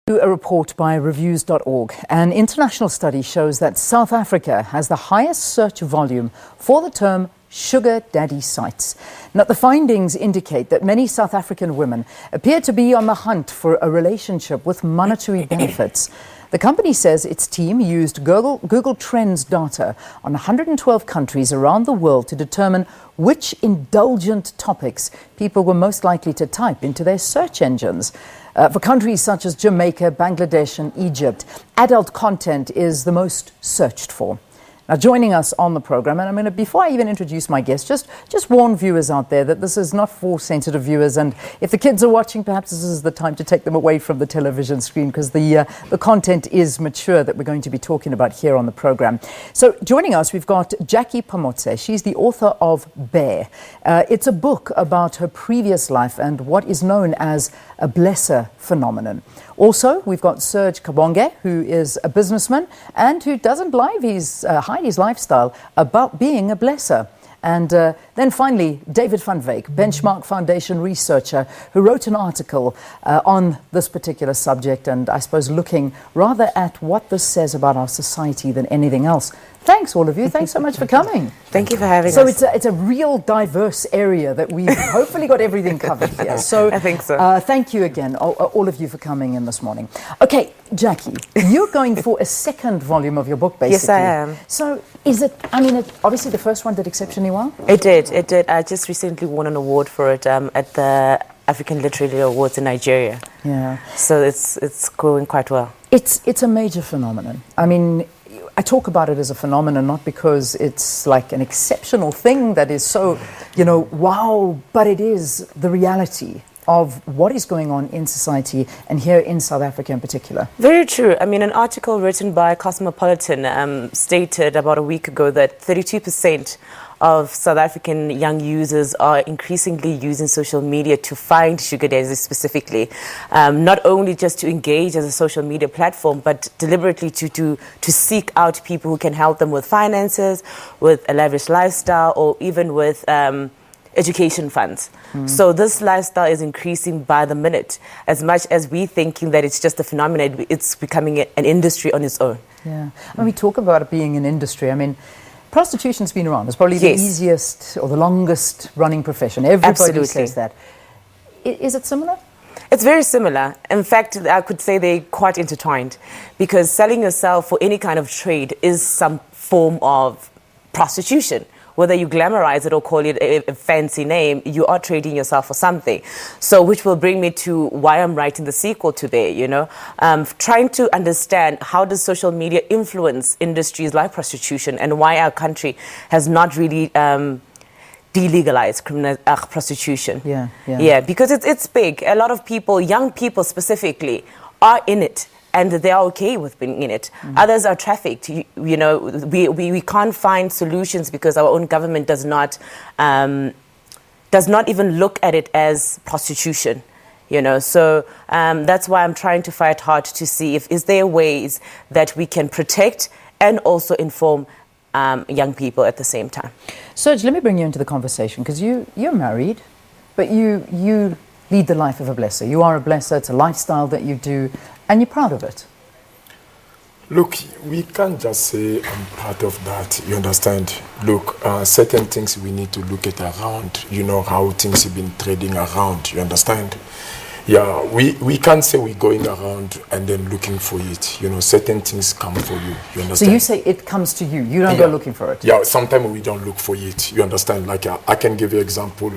A report by reviews.org. An international study shows that South Africa has the highest search volume for the term sugar daddy sites. Now, the findings indicate that many South African women appear to be on the hunt for a relationship with monetary benefits. The company says its team used Google Trends data on 112 countries around the world to determine which indulgent topics people were most likely to type into their search engines. For countries such as Jamaica, Bangladesh and Egypt, adult content is the most searched for. Now, joining us on the program, and I'm going to, before I even introduce my guest, just warn viewers out there that this is not for sensitive viewers, and if the kids are watching, perhaps this is the time to take them away from the television screen, because the content is mature that we're going to be talking about here on the program. So, joining us, we've got Jackie Phamotse. She's the author of Bear. It's a book about her previous life and what is known as a blesser phenomenon. Also, we've got Serge Cabonge, who is a businessman and who doesn't hide his lifestyle about being a blesser. And then finally, David Van Wyk, Benchmark Foundation researcher, who wrote an article on this particular subject, and I suppose looking rather at what this says about our society than anything else. Thanks, all of you. Thanks so much for coming. Thank you for having us. So it's a real diverse area that we've hopefully got everything covered here. So I think so. Thank you again, all of you, for coming in this morning. Okay, Jackie, you're going for a second volume of your book, basically. Yes, I am. So is it, obviously the first one did exceptionally well? It did. I just recently won an award for it at the African Literary Awards in Nigeria. Yeah. So it's going quite well. It's a major phenomenon. I talk about it as a phenomenon not because it's like an exceptional thing that is so, wow, but it is the reality of what is going on in society and here in South Africa in particular. Very true. An article written by Cosmopolitan stated about a week ago that 32% of South African young users are increasingly using social media to find sugar daddies specifically, not only just to engage as a social media platform, but deliberately to seek out people who can help them with finances, with a lavish lifestyle, or even with education funds. So this lifestyle is increasing by the minute. As much as we thinking that it's just a phenomenon, it's becoming an industry on its own. Yeah, when we talk about it being an industry, prostitution's been around. It's probably the easiest or the longest running profession. Everybody Absolutely. says that. Is it similar? It's very similar. In fact, I could say they're quite intertwined, because selling yourself for any kind of trade is some form of prostitution. Whether you glamorize it or call it a fancy name, you are trading yourself for something. So, which will bring me to why I'm writing the sequel today, trying to understand how does social media influence industries like prostitution, and why our country has not really delegalized prostitution. Yeah, because it's big. A lot of people, young people specifically, are in it, and they are okay with being in it. Others are trafficked. We can't find solutions because our own government does not even look at it as prostitution. So that's why I'm trying to fight hard to see is there ways that we can protect and also inform young people at the same time. Serge, let me bring you into the conversation, because you're married, but you lead the life of a blesser. You are a blesser. It's a lifestyle that you do, and you're proud of it. Look, we can't just say I'm part of that, you understand? Look, certain things we need to look at around, how things have been trading around, you understand? Yeah, we can't say we're going around and then looking for it. Certain things come for you, you understand? So you say it comes to you, you don't go looking for it? Yeah, sometimes we don't look for it, you understand? Like, I can give you an example,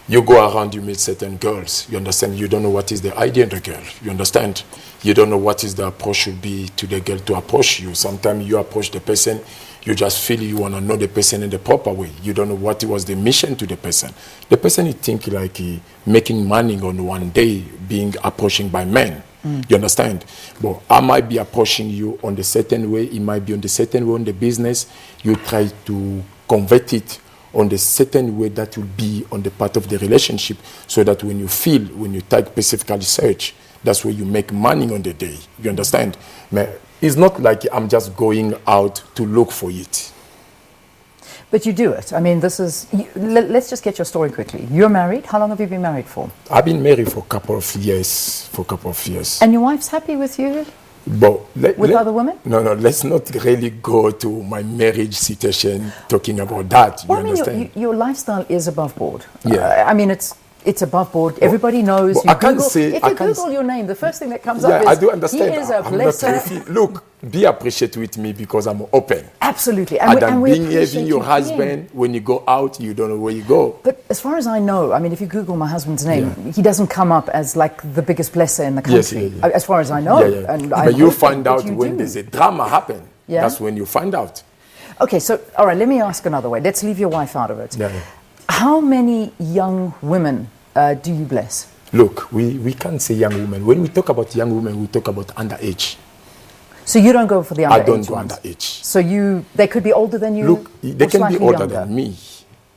You go around, you meet certain girls, you understand? You don't know what is the idea of the girl, you understand? You don't know what is the approach should be to the girl to approach you. Sometimes you approach the person, you just feel you want to know the person in the proper way. You don't know what was the mission to the person. The person is thinking like he making money on one day, being approaching by men. You understand? But I might be approaching you on the certain way, it might be on the certain way on the business. You try to convert it on the certain way that will be on the part of the relationship, so that when you type specifically search, that's where you make money on the day. You understand? It's not like I'm just going out to look for it. But you do it. I mean, this is... let's just get your story quickly. You're married. How long have you been married for? I've been married for a couple of years. And your wife's happy with you? But with other women? No, let's not really go to my marriage situation talking about that. Well, you understand? Your lifestyle is above board. Yeah. I mean, it's above board. Everybody knows. Well, if you Google your name, the first thing that comes up is, I do understand. He is a blesser. Look, be appreciative with me because I'm open. Absolutely. And being having your husband, when you go out, you don't know where you go. But as far as I know, I mean, if you Google my husband's name, he doesn't come up as like the biggest blesser in the country. Yes, as far as I know. And but you find out when there's a drama happen. Yeah? That's when you find out. Okay, so, all right, let me ask another way. Let's leave your wife out of it. Yeah. How many young women do you bless? Look, we can't say young women. When we talk about young women, we talk about underage. So you don't go for the underage? I don't go underage. So they could be older than you? Look, they can be older than me.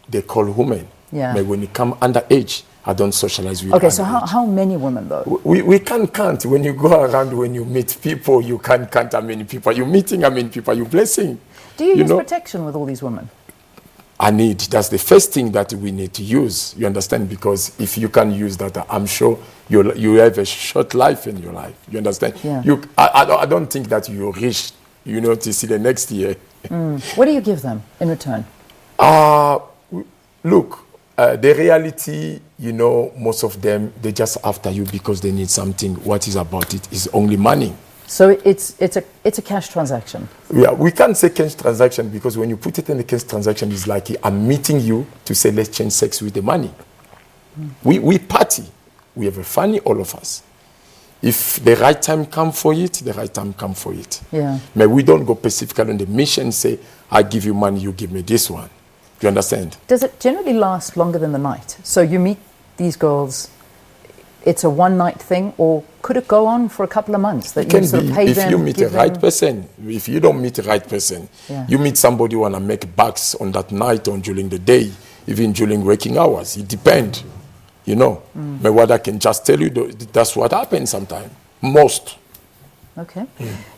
They call women. Yeah. But when you come underage, I don't socialize with Okay, underage. so how many women though? We can't count. When you go around, when you meet people, you can't count how many people you're meeting, how many people you're blessing. Do you use protection with all these women? That's the first thing that we need to use, you understand? Because if you can use that, I'm sure you have a short life in your life, you understand? Yeah. I don't think that you reach, to see the next year. What do you give them in return? Look, the reality, most of them, they're just after you because they need something. What is about it is only money. So it's a cash transaction. Yeah, we can't say cash transaction because when you put it in the cash transaction, it's like I'm meeting you to say let's change sex with the money. We party. We have a funny, all of us. If the right time come for it, the right time come for it. Yeah. But we don't go specifically on the mission, say, I give you money, you give me this one. Do you understand? Does it generally last longer than the night? So you meet these girls, it's a one-night thing, or could it go on for a couple of months? That you sort of pay them, if you meet the right person. If you don't meet the right person, you meet somebody who want to make bucks on that night or during the day, even during working hours. It depends, But what I can just tell you, that's what happens sometimes, most. Okay.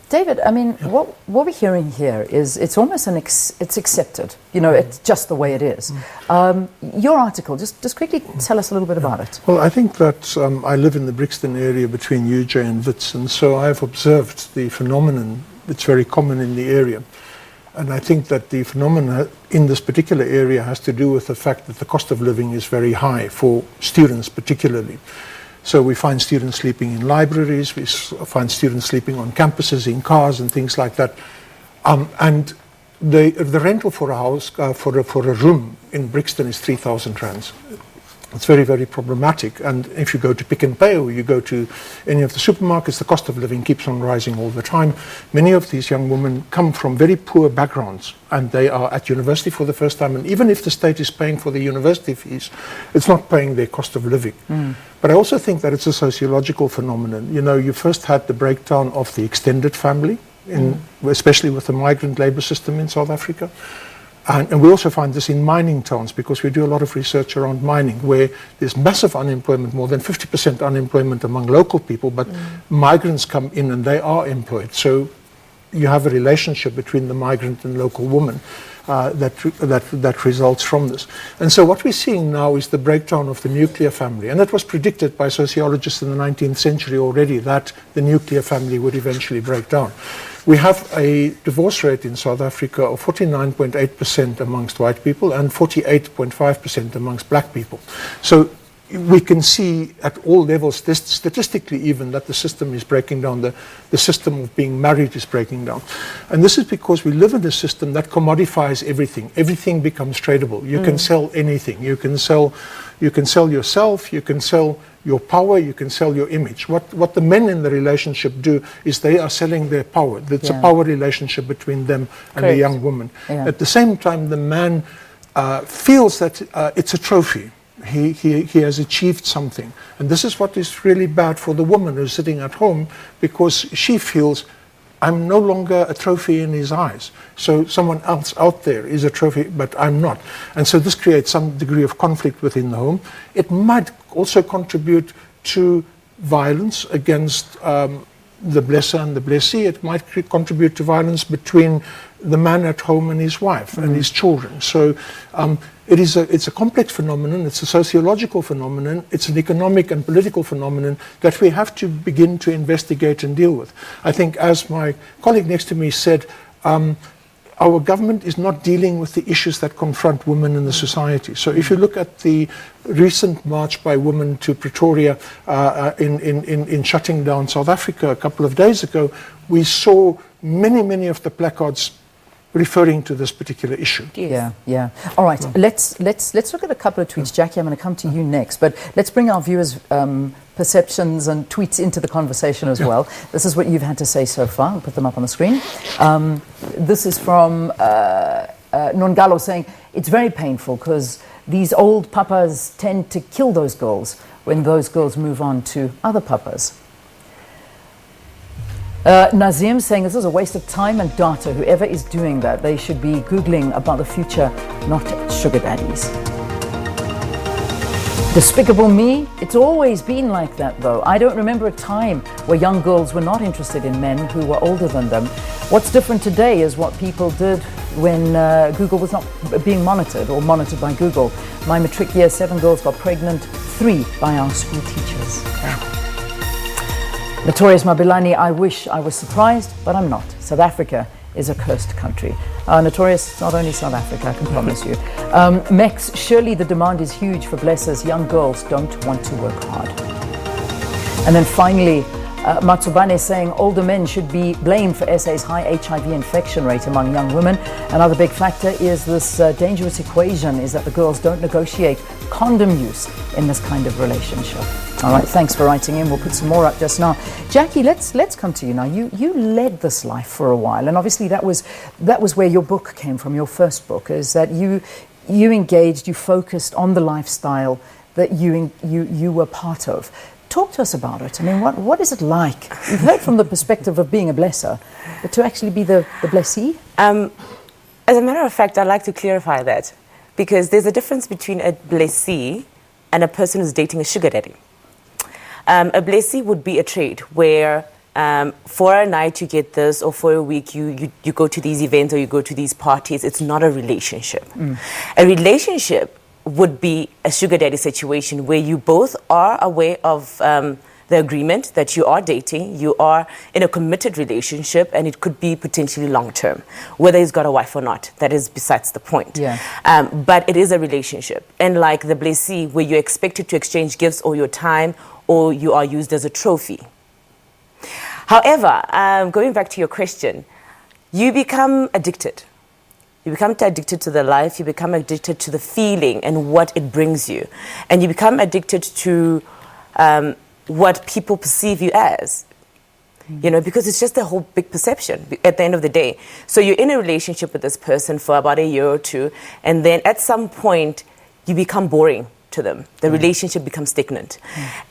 David, I mean, what we're hearing here is it's almost it's accepted. It's just the way it is. Your article, just quickly tell us a little bit about it. Well, I think that I live in the Brixton area between UJ and Wits, and so I've observed the phenomenon that's very common in the area. And I think that the phenomenon in this particular area has to do with the fact that the cost of living is very high for students particularly. So we find students sleeping in libraries, we find students sleeping on campuses, in cars and things like that. And the rental for a house, for a room in Brixton is 3,000 rands. It's very, very problematic. And if you go to Pick n Pay or you go to any of the supermarkets, the cost of living keeps on rising all the time. Many of these young women come from very poor backgrounds and they are at university for the first time. And even if the state is paying for the university fees, it's not paying their cost of living. But I also think that it's a sociological phenomenon. You first had the breakdown of the extended family, especially with the migrant labor system in South Africa. And we also find this in mining towns because we do a lot of research around mining where there's massive unemployment, more than 50% unemployment among local people, but migrants come in and they are employed. So you have a relationship between the migrant and local woman that results from this. And so what we're seeing now is the breakdown of the nuclear family. And that was predicted by sociologists in the 19th century already, that the nuclear family would eventually break down. We have a divorce rate in South Africa of 49.8% amongst white people and 48.5% amongst black people. So we can see at all levels, statistically even, that the system is breaking down. The system of being married is breaking down. And this is because we live in a system that commodifies everything. Everything becomes tradable. You can sell anything. You can sell yourself, you can sell your power, you can sell your image. What the men in the relationship do is they are selling their power. It's a power relationship between them and the young woman. Yeah. At the same time, the man feels that it's a trophy. He has achieved something. And this is what is really bad for the woman who's sitting at home, because she feels, I'm no longer a trophy in his eyes. So someone else out there is a trophy, but I'm not. And so this creates some degree of conflict within the home. It might also contribute to violence against the blesser and the blessee. It might contribute to violence between the man at home and his wife and his children. So it's a complex phenomenon. It's a sociological phenomenon. It's an economic and political phenomenon that we have to begin to investigate and deal with. I think, as my colleague next to me said, our government is not dealing with the issues that confront women in the society. So if you look at the recent march by women to Pretoria in shutting down South Africa a couple of days ago, we saw many of the placards referring to this particular issue. Yes. Yeah. All right, let's look at a couple of tweets. Jackie, I'm going to come to you next, but let's bring our viewers' perceptions and tweets into the conversation as well. This is what you've had to say so far. I'll put them up on the screen. This is from Nongalo saying, it's very painful because these old papas tend to kill those girls when those girls move on to other papas. Nazim saying this is a waste of time and data. Whoever is doing that, they should be Googling about the future, not sugar daddies. Despicable Me, it's always been like that though. I don't remember a time where young girls were not interested in men who were older than them. What's different today is what people did when Google was not being monitored or monitored by Google. My matric year, 7 girls got pregnant, 3 by our school teachers. Yeah. Notorious Mabilani, I wish I was surprised, but I'm not. South Africa is a cursed country. Notorious, not only South Africa, I can promise you. Mex, surely the demand is huge for blessers. Young girls don't want to work hard. And then finally, Matsubane saying older men should be blamed for SA's high HIV infection rate among young women. Another big factor is this dangerous equation is that the girls don't negotiate condom use in this kind of relationship. All right, thanks for writing in. We'll put some more up just now. Jackie, let's come to you now. You led this life for a while, and obviously that was where your book came from, your first book, is that you engaged, you focused on the lifestyle that you were part of. Talk to us about it. I mean, what is it like? We've heard from the perspective of being a blesser, but to actually be the blessee? As a matter of fact, I'd like to clarify that, because there's a difference between a blessee and a person who's dating a sugar daddy. A blessee would be a trade where for a night you get this, or for a week you go to these events or you go to these parties. It's not a relationship. A relationship would be a sugar daddy situation where you both are aware of the agreement that you are dating, you are in a committed relationship, and it could be potentially long-term. Whether he's got a wife or not, that is besides the point. Yeah. But it is a relationship. And like the blessee, where you're expected to exchange gifts or your time, or you are used as a trophy. However, going back to your question, you become addicted. You become addicted to the life, you become addicted to the feeling and what it brings you. And you become addicted to what people perceive you as. You know, because it's just a whole big perception at the end of the day. So you're in a relationship with this person for about a year or two, and then at some point you become boring to them. The relationship becomes stagnant.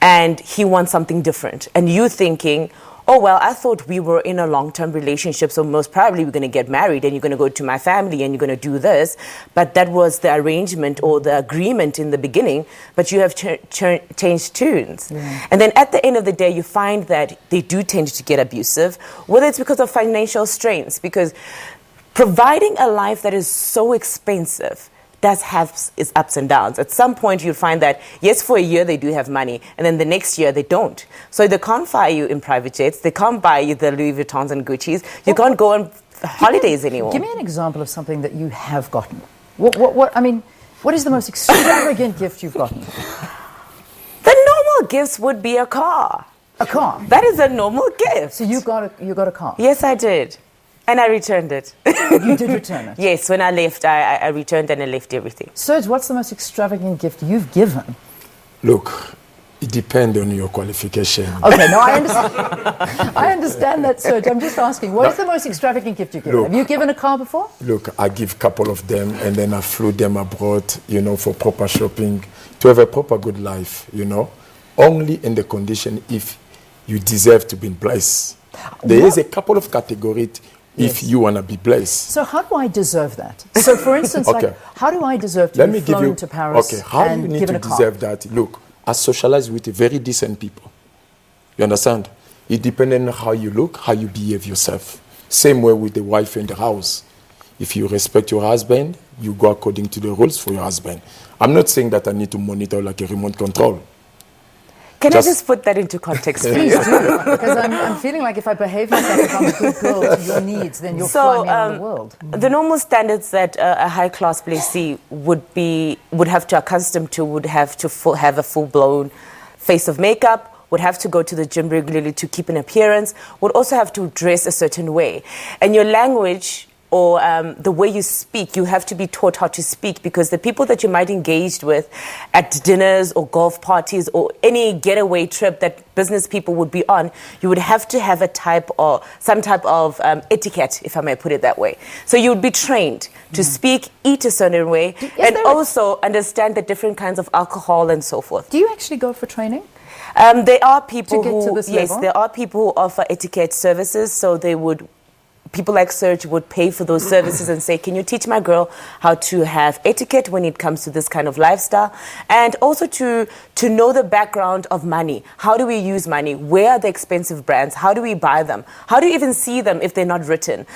And he wants something different. And you thinking, oh, well, I thought we were in a long-term relationship, so most probably we're going to get married and you're going to go to my family and you're going to do this. But that was the arrangement or the agreement in the beginning, but you have changed tunes. Yeah. And then at the end of the day, you find that they do tend to get abusive, whether it's because of financial strains, because providing a life that is so expensive does have its ups and downs. At some point, you'll find that, yes, for a year they do have money, and then the next year they don't. So they can't fly you in private jets, they can't buy you the Louis Vuittons and Gucci's, you can't go on holidays anymore. Give me an example of something that you have gotten. What is the most extravagant gift you've gotten? The normal gifts would be a car. A car? That is a normal gift. So you got a car? Yes, I did. And I returned it. You did return it? Yes, when I left, I returned and I left everything. Serge, what's the most extravagant gift you've given? Look, it depends on your qualification. Okay, no, I understand. I understand that, Serge. I'm just asking, what is the most extravagant gift you've given? Have you given a car before? Look, I give a couple of them, and then I flew them abroad, you know, for proper shopping, to have a proper good life, you know. Only in the condition if you deserve to be blessed. There is a couple of categories if you want to be blessed. So how do I deserve that? So for instance, okay. Like, how do I deserve to be flown to Paris okay, how and you need given to a car? deserve that? Look, I socialize with very decent people. You understand? It depends on how you look, how you behave yourself. Same way with the wife in the house. If you respect your husband, you go according to the rules for your husband. I'm not saying that I need to monitor like a remote control. Can I just put that into context, please? Please do, because I'm feeling like if I behave myself, if I'm a good girl to your needs, then you'll fly me around the world. The normal standards that a high-class blessee would have to accustom to would have to have a full-blown face of makeup, would have to go to the gym regularly to keep an appearance, would also have to dress a certain way. And your language or the way you speak, you have to be taught how to speak, because the people that you might engage with at dinners or golf parties or any getaway trip that business people would be on, you would have to have some type of etiquette, if I may put it that way. So you would be trained to speak, eat a certain way, and also understand the different kinds of alcohol and so forth. Do you actually go for training? There are people to get to this level? there are people who offer etiquette services, so people like Serge would pay for those services and say, can you teach my girl how to have etiquette when it comes to this kind of lifestyle? And also to know the background of money. How do we use money? Where are the expensive brands? How do we buy them? How do you even see them if they're not written?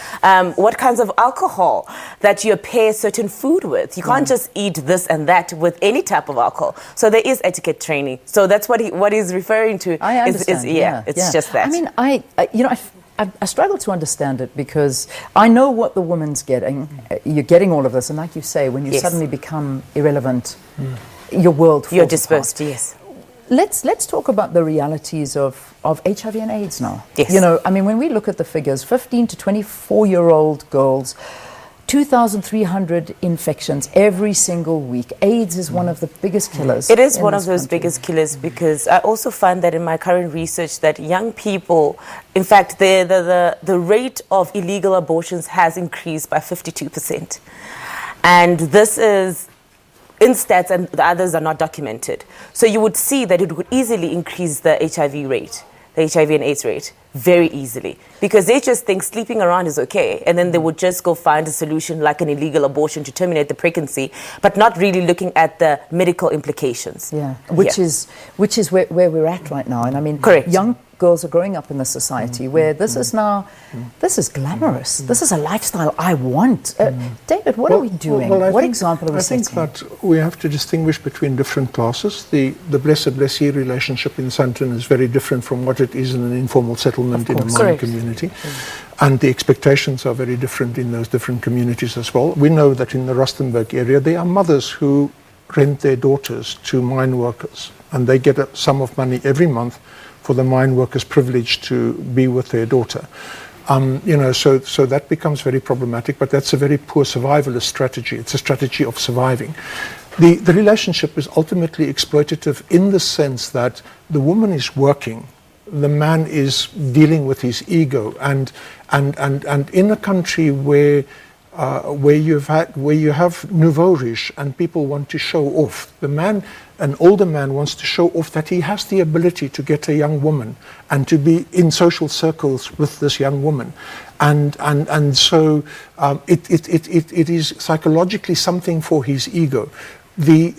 What kinds of alcohol that you pair certain food with? You can't just eat this and that with any type of alcohol. So there is etiquette training. So that's what he's referring to. I understand. It's just that. I mean, I struggle to understand it, because I know what the woman's getting. You're getting all of this, and like you say, when you suddenly become irrelevant, your world falls You're dispersed, apart. yes. Let's talk about the realities of HIV and AIDS now. Yes. You know, I mean, when we look at the figures, 15 to 24-year-old girls, 2,300 infections every single week. AIDS is one of the biggest killers. It is one of those country. biggest killers, because I also find that in my current research that young people, in fact, the rate of illegal abortions has increased by 52%. And this is in stats, and the others are not documented. So you would see that it would easily increase the HIV rate, the HIV and AIDS rate, very easily, because they just think sleeping around is okay, and then they would just go find a solution like an illegal abortion to terminate the pregnancy, but not really looking at the medical implications. Yeah, which is where we're at right now. And I mean, correct. Young girls are growing up in a society where this is now, this is glamorous. This is a lifestyle I want. David, what are we doing? What example are we setting? I think that we have to distinguish between different classes. The blessee relationship in Sandton is very different from what it is in an informal settlement in a mining community. And the expectations are very different in those different communities as well. We know that in the Rustenburg area, there are mothers who rent their daughters to mine workers, and they get a sum of money every month for the mine workers' privilege to be with their daughter. So that becomes very problematic, but that's a very poor survivalist strategy. It's a strategy of surviving. The relationship is ultimately exploitative in the sense that the woman is working, the man is dealing with his ego, and in a country where you have nouveau riche and people want to show off, an older man wants to show off that he has the ability to get a young woman and to be in social circles with this young woman, and so it is psychologically something for his ego. The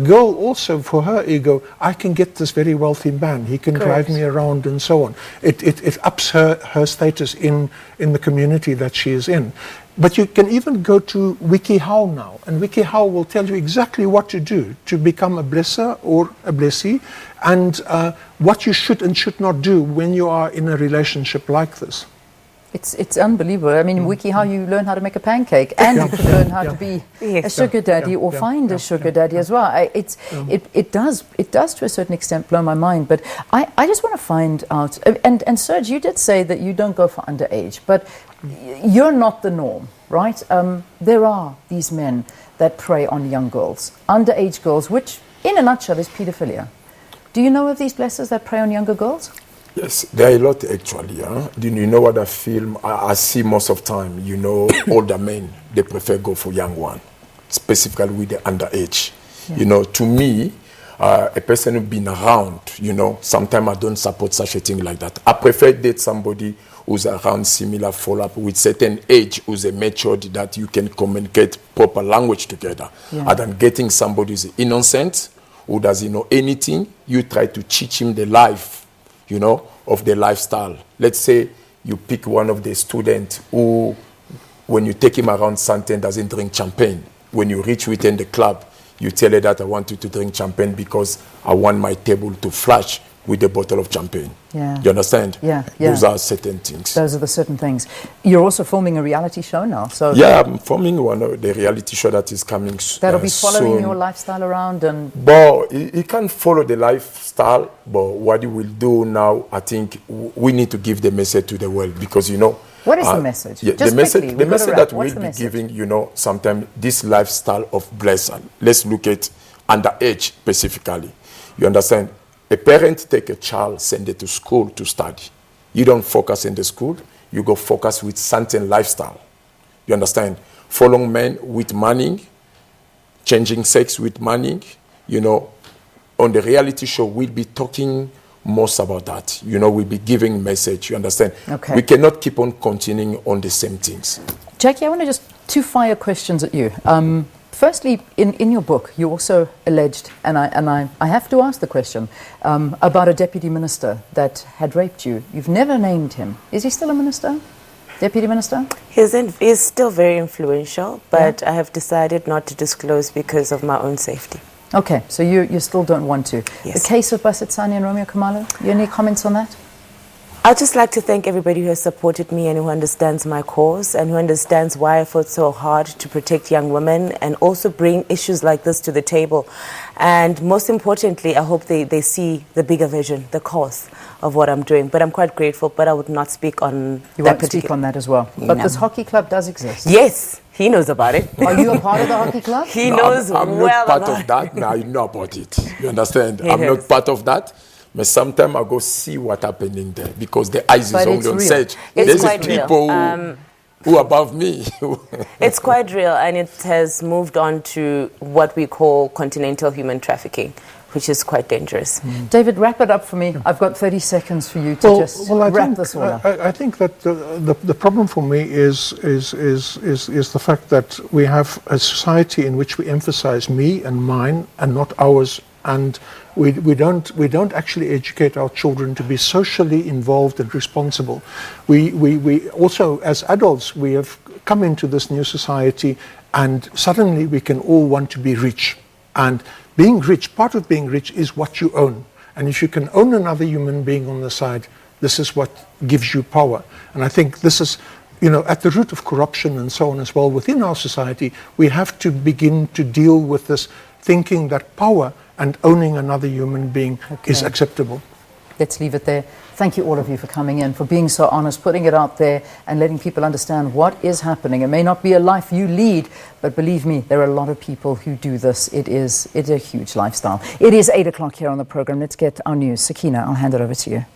girl also, for her ego, I can get this very wealthy man, he can drive me around and so on. It ups her status in the community that she is in. But you can even go to WikiHow now, and WikiHow will tell you exactly what to do to become a blesser or a blessee, and what you should and should not do when you are in a relationship like this. It's unbelievable. I mean, WikiHow, you learn how to make a pancake, and you can learn how to be a sugar daddy or find a sugar daddy as well. It does to a certain extent blow my mind. But I just want to find out. And Serge, you did say that you don't go for underage, but you're not the norm, right? There are these men that prey on young girls, underage girls, which, in a nutshell, is paedophilia. Do you know of these blessers that prey on younger girls? Yes, there are a lot actually. Do you know what I see most of the time? Older men, they prefer go for young one, specifically with the underage. Yeah. To me, a person who's been around, sometimes I don't support such a thing like that. I prefer date somebody who's around similar follow-up with certain age, who's a matured that you can communicate proper language together. Yeah. Than getting somebody who's innocent, who doesn't know anything, you try to teach him the life you know, of the lifestyle. Let's say you pick one of the students who, when you take him around something, doesn't drink champagne. When you reach within the club, you tell her that I want you to drink champagne because I want my table to flush with a bottle of champagne. Yeah. You understand? Yeah, yeah. Those are certain things. Those are the certain things. You're also filming a reality show now, so Yeah, I'm filming one of the reality show that is coming that'll be following soon. your lifestyle around and. But you can't follow the lifestyle, but what you will do now, I think we need to give the message to the world because, you know, What is the message? Yeah, Just the message, quickly, the we've got to message wrap. that What's we'll the be message? giving, you know, sometimes this lifestyle of blessing. Let's look at underage specifically. You understand? A parent take a child, send it to school to study. You don't focus in the school, you go focus with something lifestyle. You understand? Following men with money, changing sex with money. You know, on the reality show, we'll be talking most about that. You know, we'll be giving message, you understand? Okay. We cannot keep on continuing on the same things. Jackie, I want to just two fire questions at you. Firstly, in your book, you also alleged, and I have to ask the question, about a deputy minister that had raped you. You've never named him. Is he still a minister? Deputy minister? He's still very influential, but I have decided not to disclose because of my own safety. Okay, so you still don't want to. Yes. The case of Basetsani and Romeo Khumalo, you any comments on that? I'd just like to thank everybody who has supported me and who understands my cause and who understands why I fought so hard to protect young women and also bring issues like this to the table. And most importantly, I hope they see the bigger vision, the cause of what I'm doing. But I'm quite grateful, but I would not speak on You that won't speak particular... on that as well. But No. this hockey club does exist. Yes, he knows about it. Are you a part of the hockey club? He No, knows I'm well not part about of that. Now you know about it. You understand? He I'm knows. not part of that. But sometimes I go see what's happening there because the eyes But is it's only on real. Serge. It's There's quite real. people who are above me. It's quite real, and it has moved on to what we call continental human trafficking, which is quite dangerous. David, wrap it up for me. I've got 30 seconds for you to I wrap think, this all up. I think that the problem for me is the fact that we have a society in which we emphasize me and mine and not ours, and we don't actually educate our children to be socially involved and responsible. We also, as adults, we have come into this new society, and suddenly we can all want to be rich. And being rich, part of being rich is what you own. And if you can own another human being on the side, this is what gives you power. And I think this is, you know, at the root of corruption and so on as well. Within our society, we have to begin to deal with this thinking that power and owning another human being is acceptable. Let's leave it there. Thank you, all of you, for coming in, for being so honest, putting it out there and letting people understand what is happening. It may not be a life you lead, but believe me, there are a lot of people who do this. It's a huge lifestyle. It is 8 o'clock here on the program. Let's get our news. Sakina, I'll hand it over to you.